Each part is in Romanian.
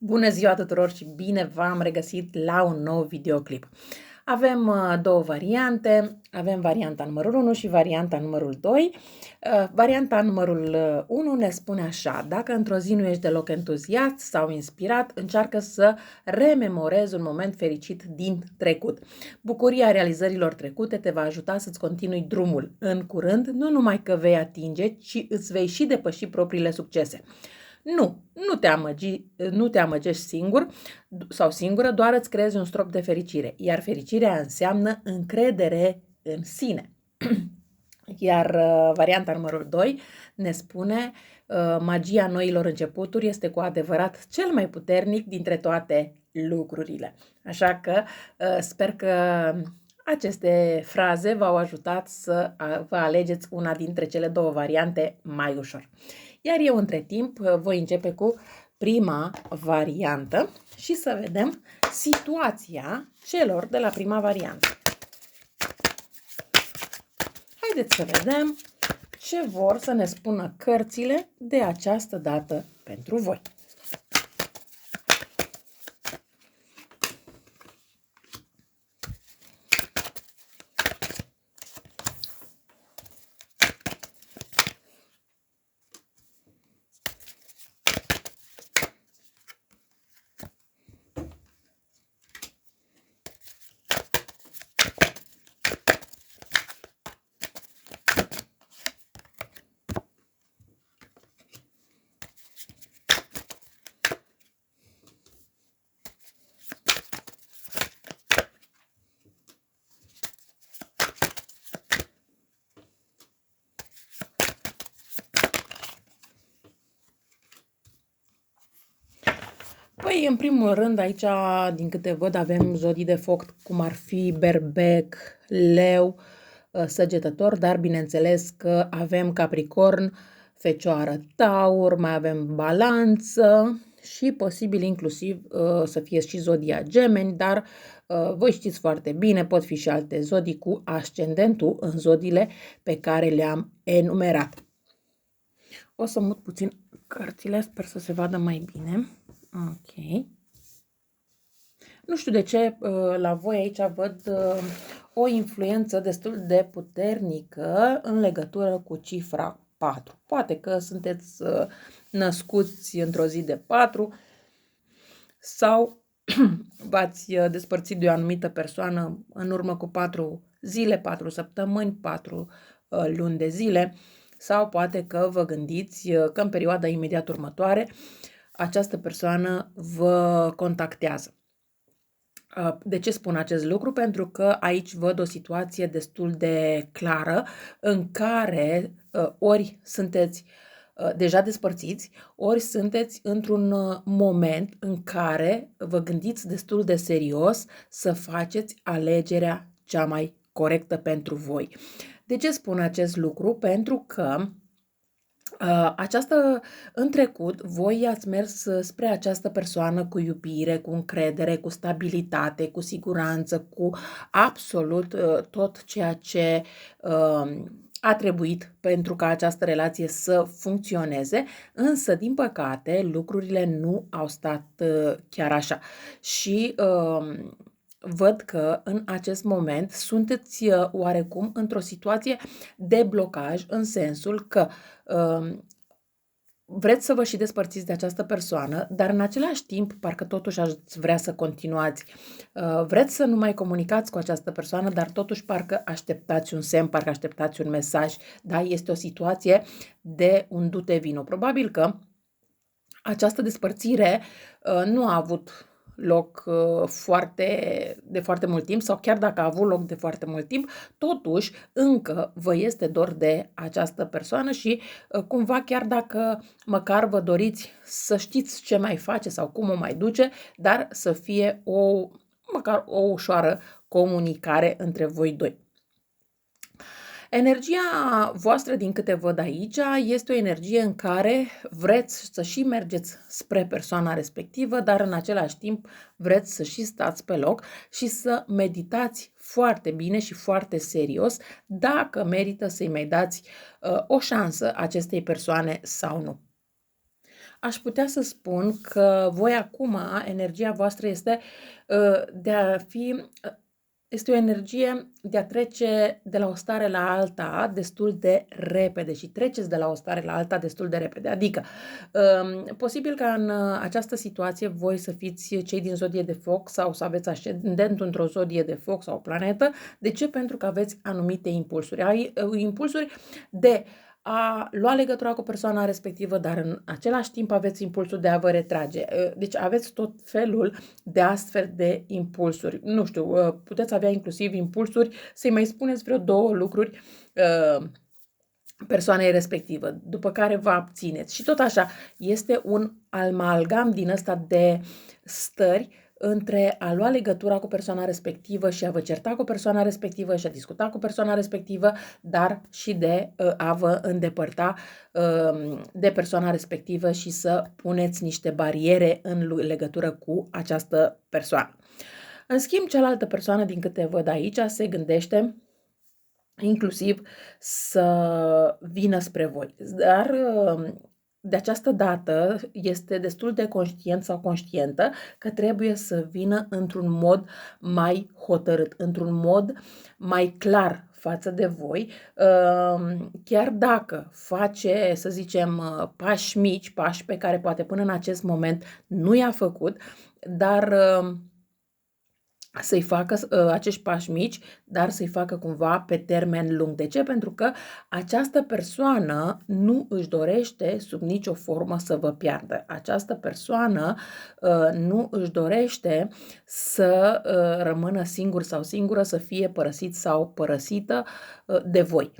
Bună ziua tuturor și bine v-am regăsit la un nou videoclip. Avem două variante, avem varianta numărul 1 și varianta numărul 2. Varianta numărul 1 ne spune așa: dacă într-o zi nu ești deloc entuziast sau inspirat, încearcă să rememorezi un moment fericit din trecut. Bucuria realizărilor trecute te va ajuta să-ți continui drumul. În curând, nu numai că vei atinge, ci îți vei și depăși propriile succese. Nu te amăgești singur sau singură, doar îți creezi un strop de fericire, iar fericirea înseamnă încredere în sine. Iar varianta numărul 2 ne spune: magia noilor începuturi este cu adevărat cel mai puternic dintre toate lucrurile. Așa că sper că aceste fraze v-au ajutat să vă alegeți una dintre cele două variante mai ușor. Iar eu, între timp, voi începe cu prima variantă și să vedem situația celor de la prima variantă. Haideți să vedem ce vor să ne spună cărțile de această dată pentru voi. Păi, în primul rând, aici, din câte văd, avem zodii de foc, cum ar fi berbec, leu, săgetător, dar bineînțeles că avem Capricorn, Fecioară, Taur, mai avem Balanță și posibil inclusiv să fie și zodia Gemeni, dar voi știți foarte bine, pot fi și alte zodii cu ascendentul în zodiile pe care le-am enumerat. O să mut puțin cărțile, sper să se vadă mai bine. Ok. Nu știu de ce la voi aici văd o influență destul de puternică în legătură cu cifra 4. Poate că sunteți născuți într-o zi de 4 sau v-ați despărțit de o anumită persoană în urmă cu 4 zile, 4 săptămâni, 4 luni de zile, sau poate că vă gândiți că în perioada imediat următoare această persoană vă contactează. De ce spun acest lucru? Pentru că aici văd o situație destul de clară în care ori sunteți deja despărțiți, ori sunteți într-un moment în care vă gândiți destul de serios să faceți alegerea cea mai corectă pentru voi. De ce spun acest lucru? Pentru că în trecut, voi ați mers spre această persoană cu iubire, cu încredere, cu stabilitate, cu siguranță, cu absolut tot ceea ce a trebuit pentru ca această relație să funcționeze, însă, din păcate, lucrurile nu au stat chiar așa. Și văd că în acest moment sunteți oarecum într-o situație de blocaj, în sensul că vreți să vă și despărțiți de această persoană, dar în același timp parcă totuși ați vrea să continuați. Vreți să nu mai comunicați cu această persoană, dar totuși parcă așteptați un semn, parcă așteptați un mesaj. Da? Este o situație de un du-te vino. Probabil că această despărțire nu a avut loc de foarte mult timp, sau chiar dacă a avut loc de foarte mult timp, totuși încă vă este dor de această persoană și cumva, chiar dacă măcar vă doriți să știți ce mai face sau cum o mai duce, dar să fie măcar o ușoară comunicare între voi doi. Energia voastră, din câte văd aici, este o energie în care vreți să și mergeți spre persoana respectivă, dar în același timp vreți să și stați pe loc și să meditați foarte bine și foarte serios dacă merită să-i mai dați o șansă acestei persoane sau nu. aș putea să spun că voi acum, energia voastră este de a fi, este o energie de a trece de la o stare la alta destul de repede și treceți de la o stare la alta destul de repede. Adică, posibil ca în această situație voi să fiți cei din zodie de foc sau să aveți ascendent într-o zodie de foc sau o planetă. De ce? Pentru că aveți anumite impulsuri. Ai impulsuri de a lua legătura cu persoana respectivă, dar în același timp aveți impulsul de a vă retrage. Deci aveți tot felul de astfel de impulsuri. Nu știu, puteți avea inclusiv impulsuri să-i mai spuneți vreo două lucruri persoanei respectivă, după care vă abțineți. Și tot așa, este un amalgam din ăsta de stări între a lua legătura cu persoana respectivă și a vă certa cu persoana respectivă și a discuta cu persoana respectivă, dar și de a vă îndepărta de persoana respectivă și să puneți niște bariere în legătură cu această persoană. În schimb, cealaltă persoană, din câte văd aici, se gândește inclusiv să vină spre voi. Dar de această dată este destul de conștient sau conștientă că trebuie să vină într-un mod mai hotărât, într-un mod mai clar față de voi, chiar dacă face, să zicem, pași mici, pași pe care poate până în acest moment nu i-a făcut, dar să-i facă acești pași mici, dar să-i facă cumva pe termen lung. De ce? Pentru că această persoană nu își dorește sub nicio formă să vă piardă. Această persoană nu își dorește să rămână singur sau singură, să fie părăsit sau părăsită de voi.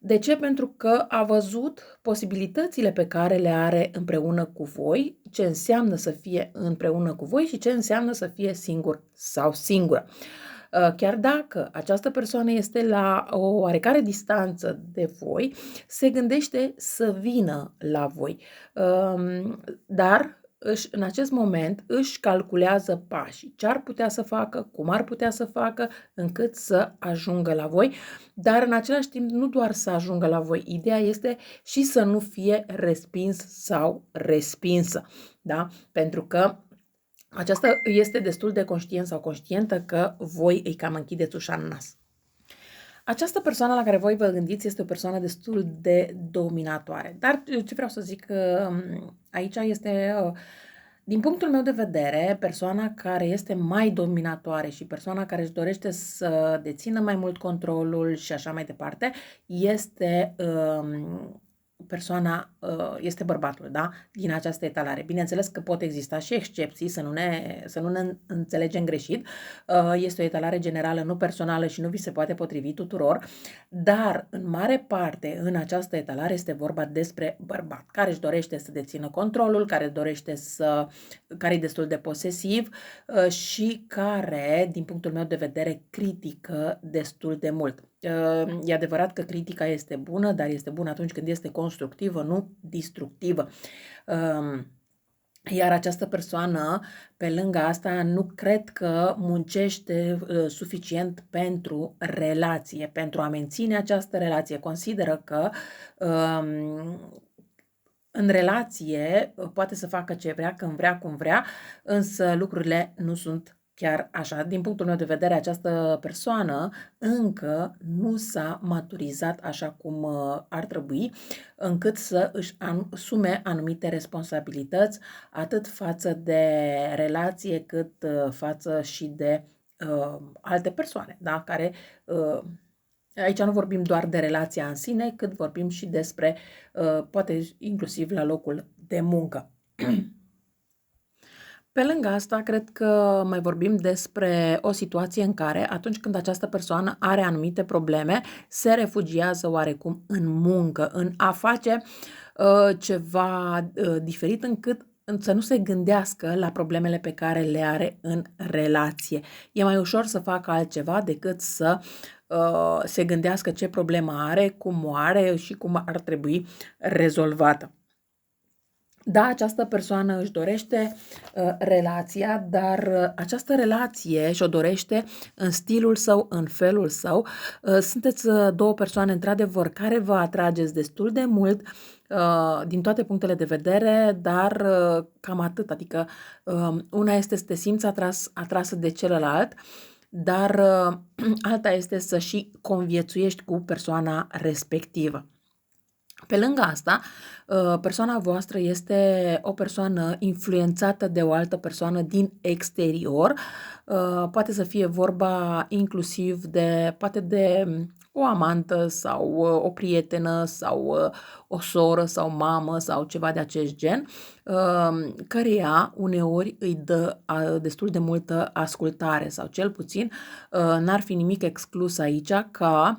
De ce? Pentru că a văzut posibilitățile pe care le are împreună cu voi, ce înseamnă să fie împreună cu voi și ce înseamnă să fie singur sau singură. Chiar dacă această persoană este la o oarecare distanță de voi, se gândește să vină la voi. Dar în acest moment își calculează pașii, ce ar putea să facă, cum ar putea să facă, încât să ajungă la voi, dar în același timp nu doar să ajungă la voi, ideea este și să nu fie respins sau respinsă, da? Pentru că aceasta este destul de conștient sau conștientă că voi îi cam închideți ușa în nas. Această persoană la care voi vă gândiți este o persoană destul de dominatoare. Dar ce vreau să zic aici este, din punctul meu de vedere, persoana care este mai dominatoare și persoana care își dorește să dețină mai mult controlul și așa mai departe, este persoana, este bărbatul, da? Din această etalare. Bineînțeles că pot exista și excepții, să nu ne înțelegem greșit. Este o etalare generală, nu personală și nu vi se poate potrivi tuturor, dar în mare parte în această etalare este vorba despre bărbat care își dorește să dețină controlul, care e destul de posesiv și care, din punctul meu de vedere, critică destul de mult. E adevărat că critica este bună, dar este bună atunci când este constructivă, nu distructivă. Iar această persoană, pe lângă asta, nu cred că muncește suficient pentru relație, pentru a menține această relație. Consideră că în relație poate să facă ce vrea, când vrea, cum vrea, însă lucrurile nu sunt chiar așa. Din punctul meu de vedere, această persoană încă nu s-a maturizat așa cum ar trebui, încât să își asume anumite responsabilități, atât față de relație, cât față și de alte persoane, da? Care aici nu vorbim doar de relația în sine, cât vorbim și despre, poate inclusiv la locul de muncă. Pe lângă asta, cred că mai vorbim despre o situație în care, atunci când această persoană are anumite probleme, se refugiază oarecum în muncă, în a face ceva diferit încât să nu se gândească la problemele pe care le are în relație. E mai ușor să facă altceva decât să se gândească ce problemă are, cum o are și cum ar trebui rezolvată. Da, această persoană își dorește relația, dar această relație și-o dorește în stilul său, în felul său. Sunteți două persoane, într-adevăr, care vă atrageți destul de mult din toate punctele de vedere, dar cam atât. Adică una este să te simți atrasă de celălalt, dar alta este să și conviețuiești cu persoana respectivă. Pe lângă asta, persoana voastră este o persoană influențată de o altă persoană din exterior. Poate să fie vorba inclusiv poate de o amantă sau o prietenă sau o soră sau mamă sau ceva de acest gen, căreia uneori îi dă destul de multă ascultare sau cel puțin n-ar fi nimic exclus aici ca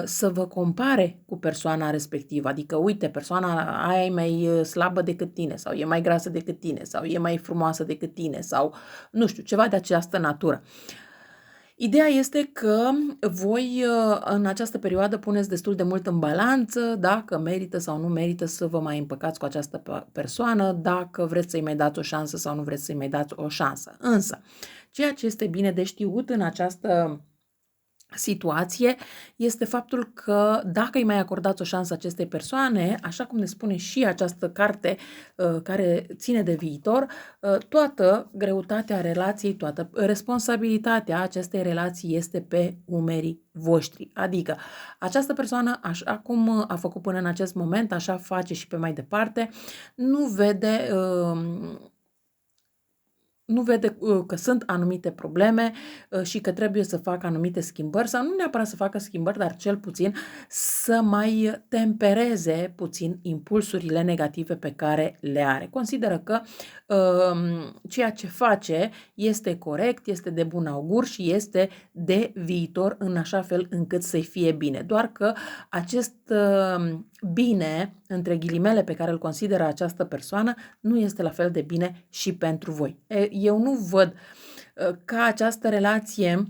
să vă compare cu persoana respectivă. Adică, uite, persoana aia e mai slabă decât tine sau e mai grasă decât tine sau e mai frumoasă decât tine sau, nu știu, ceva de această natură. Ideea este că voi în această perioadă puneți destul de mult în balanță dacă merită sau nu merită să vă mai împăcați cu această persoană, dacă vreți să-i mai dați o șansă sau nu vreți să-i mai dați o șansă. Însă, ceea ce este bine de știut în această situație este faptul că dacă îi mai acordați o șansă acestei persoane, așa cum ne spune și această carte care ține de viitor, toată greutatea relației, toată responsabilitatea acestei relații este pe umerii voștri. Adică această persoană, așa cum a făcut până în acest moment, așa face și pe mai departe, nu vede că sunt anumite probleme și că trebuie să facă anumite schimbări sau nu neapărat să facă schimbări, dar cel puțin să mai tempereze puțin impulsurile negative pe care le are. Consideră că ceea ce face este corect, este de bun augur și este de viitor în așa fel încât să-i fie bine. Doar că acest bine, între ghilimele, pe care îl consideră această persoană, nu este la fel de bine și pentru voi. Eu nu văd ca această relație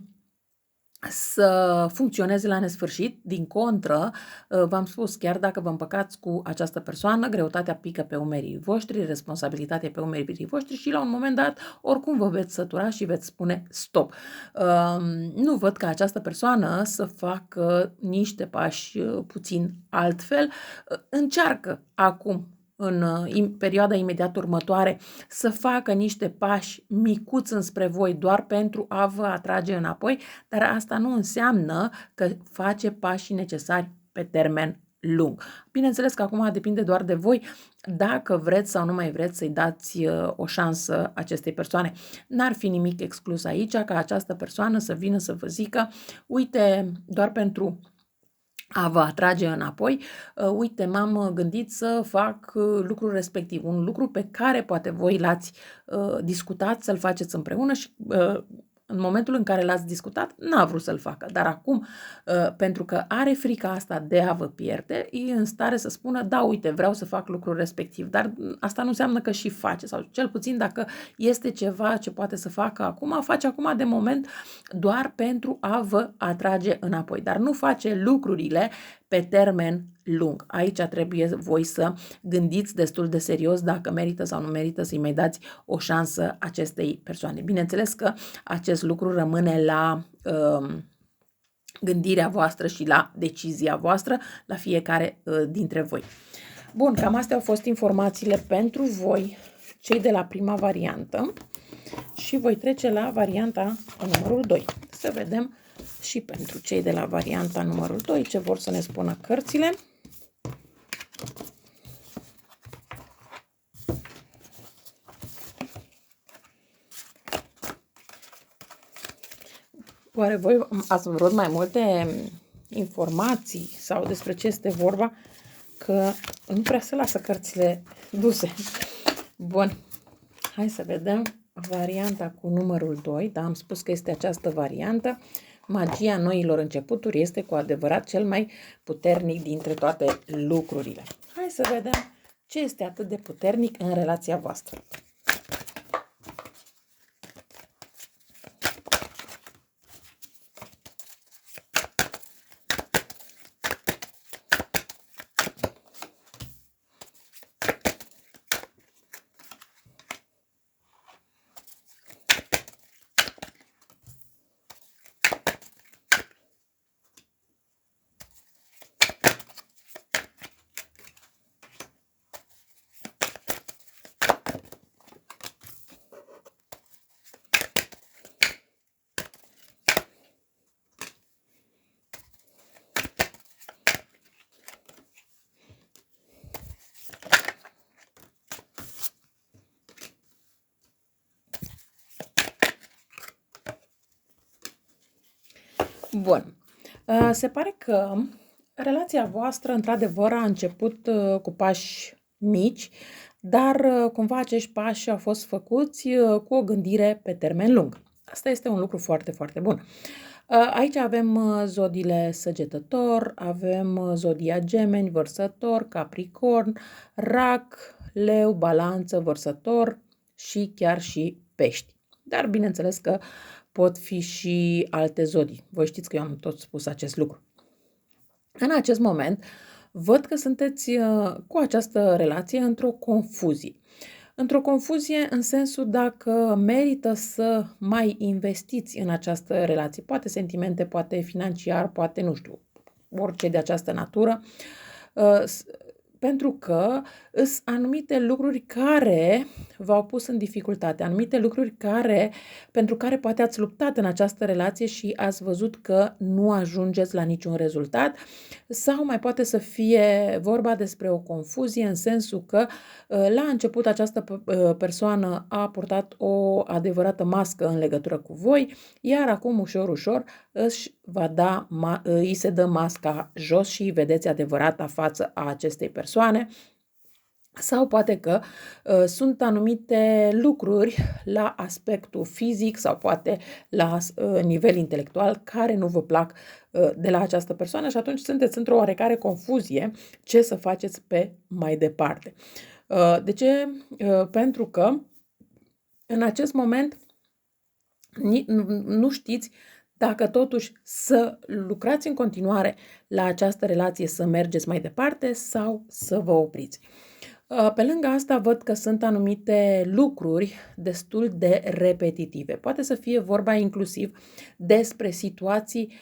să funcționeze la nesfârșit. Din contră, v-am spus, chiar dacă vă împăcați cu această persoană, greutatea pică pe umerii voștri, responsabilitatea pe umerii voștri și la un moment dat oricum vă veți sătura și veți spune stop. Nu văd ca această persoană să facă niște pași puțin altfel. Încearcă acum, în perioada imediat următoare, să facă niște pași micuți înspre voi doar pentru a vă atrage înapoi, dar asta nu înseamnă că face pașii necesari pe termen lung. Bineînțeles că acum depinde doar de voi dacă vreți sau nu mai vreți să-i dați o șansă acestei persoane. N-ar fi nimic exclus aici ca această persoană să vină să vă zică, uite, doar pentru a vă atrage înapoi, uite, m-am gândit să fac lucrul respectiv, un lucru pe care poate voi l-ați discutat, să-l faceți împreună și în momentul în care l-ați discutat, n-a vrut să-l facă, dar acum, pentru că are frica asta de a vă pierde, e în stare să spună, da, uite, vreau să fac lucrul respectiv, dar asta nu înseamnă că și face, sau cel puțin dacă este ceva ce poate să facă acum, face acum de moment doar pentru a vă atrage înapoi, dar nu face lucrurile pe termen lung. Aici trebuie voi să gândiți destul de serios dacă merită sau nu merită să-i mai dați o șansă acestei persoane. Bineînțeles că acest lucru rămâne la gândirea voastră și la decizia voastră, la fiecare dintre voi. Bun, cam astea au fost informațiile pentru voi, cei de la prima variantă, și voi trece la varianta numărul 2. Să vedem și pentru cei de la varianta numărul 2 ce vor să ne spună cărțile. Oare voi ați vrut mai multe informații sau despre ce este vorba? Că nu prea se lasă cărțile duse. Bun, hai să vedem varianta cu numărul 2. Da, am spus că este această variantă. Magia noilor începuturi este cu adevărat cel mai puternic dintre toate lucrurile. Hai să vedem ce este atât de puternic în relația voastră. Bun. Se pare că relația voastră, într-adevăr, a început cu pași mici, dar cumva acești pași au fost făcuți cu o gândire pe termen lung. Asta este un lucru foarte, foarte bun. Aici avem zodiile Săgetător, avem zodia Gemeni, Vărsător, Capricorn, Rac, Leu, Balanță, Vărsător și chiar și Pești. Dar bineînțeles că pot fi și alte zodii. Voi știți că eu am tot spus acest lucru. În acest moment, văd că sunteți cu această relație într-o confuzie. Într-o confuzie în sensul dacă merită să mai investiți în această relație. Poate sentimente, poate financiar, poate, nu știu, orice de această natură. Pentru că sunt anumite lucruri care v-au pus în dificultate, anumite lucruri pentru care poate ați luptat în această relație și ați văzut că nu ajungeți la niciun rezultat, sau mai poate să fie vorba despre o confuzie în sensul că la început această persoană a purtat o adevărată mască în legătură cu voi, iar acum ușor, ușor îi se dă masca jos și vedeți adevărata față a acestei persoane. Sau poate că sunt anumite lucruri la aspectul fizic sau poate la nivel intelectual care nu vă plac de la această persoană și atunci sunteți într-o oarecare confuzie ce să faceți pe mai departe. De ce? Pentru că în acest moment nu știți dacă totuși să lucrați în continuare la această relație, să mergeți mai departe sau să vă opriți. Pe lângă asta văd că sunt anumite lucruri destul de repetitive. Poate să fie vorba inclusiv despre situații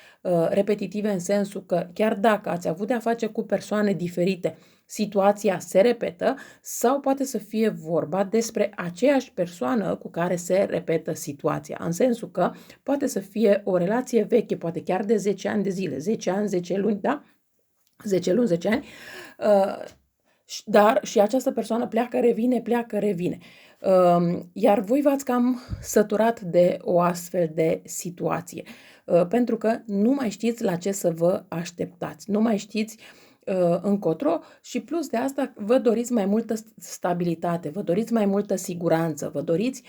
repetitive în sensul că chiar dacă ați avut de-a face cu persoane diferite, situația se repetă, sau poate să fie vorba despre aceeași persoană cu care se repetă situația. În sensul că poate să fie o relație veche, poate chiar de 10 ani de zile, 10 ani, 10 luni, da? 10 luni, 10 ani, dar și această persoană pleacă, revine. Iar voi v-ați cam săturat de o astfel de situație, pentru că nu mai știți la ce să vă așteptați, nu mai știți încotro și plus de asta vă doriți mai multă stabilitate, vă doriți mai multă siguranță, vă doriți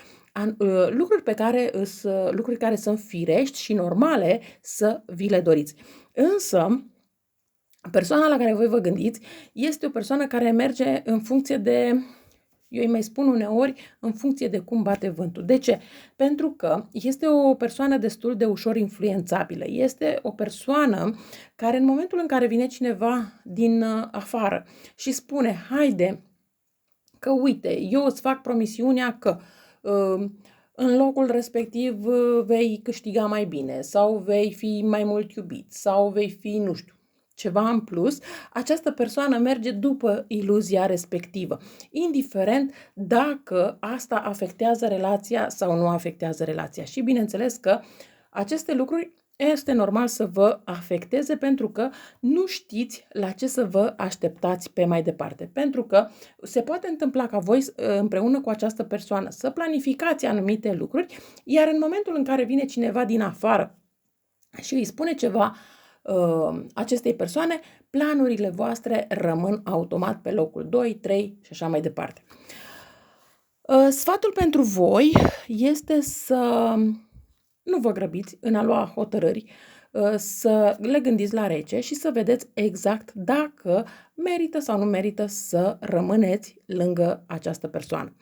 lucruri care sunt firești și normale să vi le doriți. Însă, persoana la care voi vă gândiți este o persoană care merge în funcție de, eu îi mai spun uneori, în funcție de cum bate vântul. De ce? Pentru că este o persoană destul de ușor influențabilă. Este o persoană care în momentul în care vine cineva din afară și spune, haide, că uite, eu îți fac promisiunea că în locul respectiv vei câștiga mai bine sau vei fi mai mult iubit sau vei fi, nu știu, ceva în plus, această persoană merge după iluzia respectivă, indiferent dacă asta afectează relația sau nu afectează relația. Și bineînțeles că aceste lucruri este normal să vă afecteze pentru că nu știți la ce să vă așteptați pe mai departe. Pentru că se poate întâmpla ca voi împreună cu această persoană să planificați anumite lucruri, iar în momentul în care vine cineva din afară și îi spune ceva acestei persoane, planurile voastre rămân automat pe locul 2, 3 și așa mai departe. Sfatul pentru voi este să nu vă grăbiți în a lua hotărâri, să le gândiți la rece și să vedeți exact dacă merită sau nu merită să rămâneți lângă această persoană.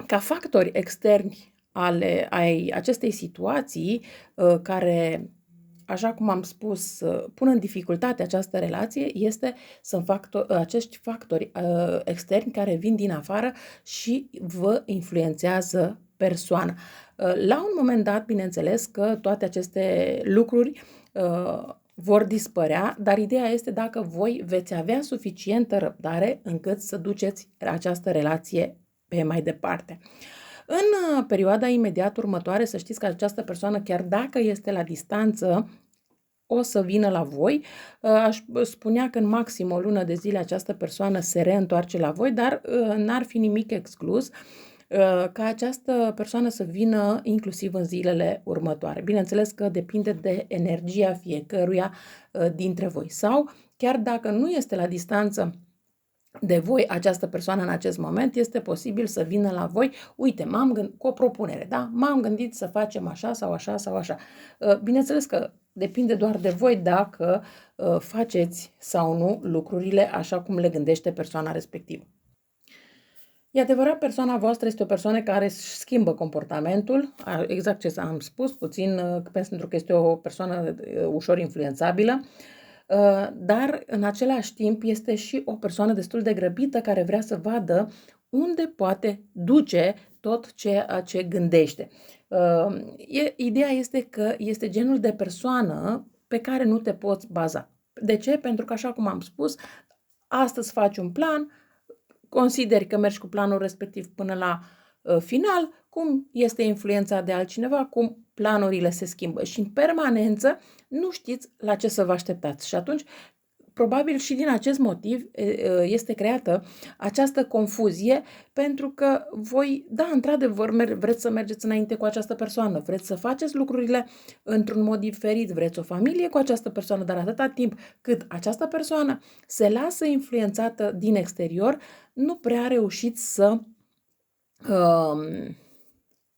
Ca factori externi ai acestei situații care, așa cum am spus, pun în dificultate această relație, sunt acești factori externi care vin din afară și vă influențează persoana. La un moment dat, bineînțeles că toate aceste lucruri vor dispărea, dar ideea este dacă voi veți avea suficientă răbdare încât să duceți această relație pe mai departe. În perioada imediat următoare, să știți că această persoană, chiar dacă este la distanță, o să vină la voi. Aș spunea că în maxim o lună de zile această persoană se reîntoarce la voi, dar n-ar fi nimic exclus ca această persoană să vină inclusiv în zilele următoare. Bineînțeles că depinde de energia fiecăruia dintre voi. Sau chiar dacă nu este la distanță de voi această persoană în acest moment, este posibil să vină la voi, uite, cu o propunere, da? M-am gândit să facem așa sau așa sau așa. Bineînțeles că depinde doar de voi dacă faceți sau nu lucrurile așa cum le gândește persoana respectivă. E adevărat, persoana voastră este o persoană care își schimbă comportamentul, exact ce am spus, puțin pentru că este o persoană ușor influențabilă, dar în același timp este și o persoană destul de grăbită care vrea să vadă unde poate duce tot ceea ce gândește. Ideea este că este genul de persoană pe care nu te poți baza. De ce? Pentru că, așa cum am spus, astăzi faci un plan, consideri că mergi cu planul respectiv până la final, cum este influența de altcineva, cum planurile se schimbă și în permanență nu știți la ce să vă așteptați. Și atunci, probabil și din acest motiv este creată această confuzie, pentru că voi, da, într-adevăr, vreți să mergeți înainte cu această persoană, vreți să faceți lucrurile într-un mod diferit, vreți o familie cu această persoană, dar atâta timp cât această persoană se lasă influențată din exterior, nu prea reușiți să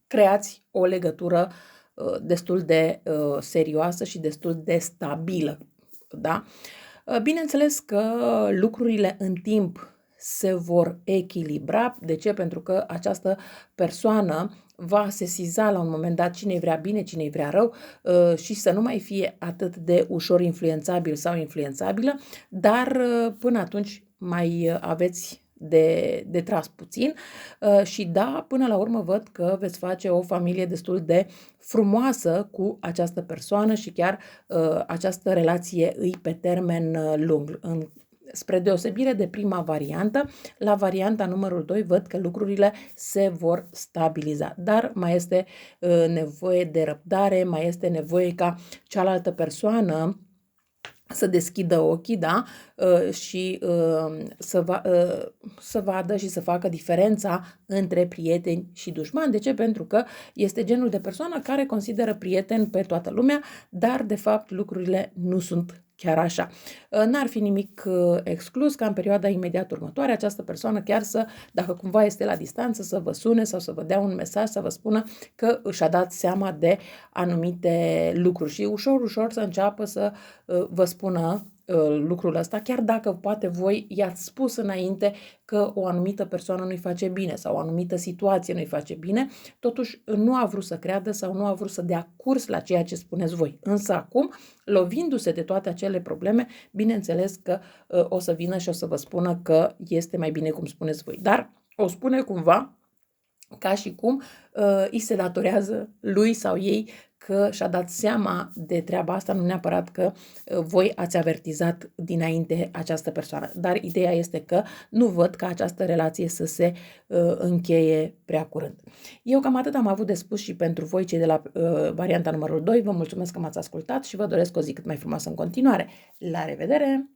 creați o legătură destul de serioasă și destul de stabilă. Da? Bineînțeles că lucrurile în timp se vor echilibra. De ce? Pentru că această persoană va sesiza la un moment dat cine-i vrea bine, cine-i vrea rău și să nu mai fie atât de ușor influențabil sau influențabilă, dar până atunci mai aveți de tras puțin și da, până la urmă văd că veți face o familie destul de frumoasă cu această persoană și chiar această relație îi pe termen lung. Spre deosebire de prima variantă, la varianta numărul 2 văd că lucrurile se vor stabiliza, dar mai este nevoie de răbdare, mai este nevoie ca cealaltă persoană să deschidă ochii, da, și să vadă și să facă diferența între prieteni și dușmani. De ce? Pentru că este genul de persoană care consideră prieten pe toată lumea, dar de fapt lucrurile nu sunt chiar așa. N-ar fi nimic exclus ca în perioada imediat următoare această persoană chiar să, dacă cumva este la distanță, să vă sune sau să vă dea un mesaj, să vă spună că își a dat seama de anumite lucruri și ușor să înceapă să vă spună lucrul ăsta, chiar dacă poate voi i-ați spus înainte că o anumită persoană nu-i face bine sau o anumită situație nu-i face bine, totuși nu a vrut să creadă sau nu a vrut să dea curs la ceea ce spuneți voi. Însă acum, lovindu-se de toate acele probleme, bineînțeles că o să vină și o să vă spună că este mai bine cum spuneți voi. Dar o spune cumva ca și cum îi se datorează lui sau ei că și-a dat seama de treaba asta, nu neapărat că voi ați avertizat dinainte această persoană. Dar ideea este că nu văd ca această relație să se încheie prea curând. Eu cam atât am avut de spus și pentru voi, cei de la varianta numărul 2. Vă mulțumesc că m-ați ascultat și vă doresc o zi cât mai frumoasă în continuare. La revedere!